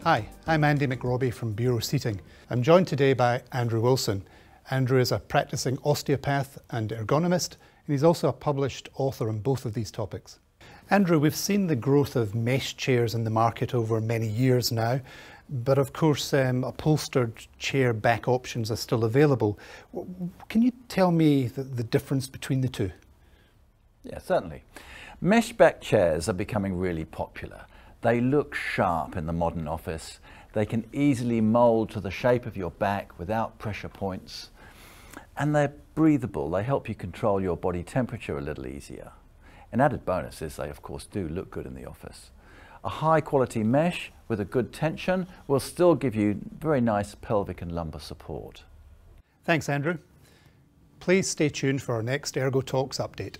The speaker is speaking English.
Hi, I'm Andy McRobbie from Buro Seating. I'm joined today by Andrew Wilson. Andrew is a practicing osteopath and ergonomist, and he's also a published author on both of these topics. Andrew, we've seen the growth of mesh chairs in the market over many years now, but of course upholstered chair back options are still available. Can you tell me the difference between the two? Yeah, certainly. Mesh back chairs are becoming really popular. They look sharp in the modern office. They can easily mould to the shape of your back without pressure points. And they're breathable. They help you control your body temperature a little easier. An added bonus is they, of course, do look good in the office. A high quality mesh with a good tension will still give you very nice pelvic and lumbar support. Thanks, Andrew. Please stay tuned for our next ErgoTalks update.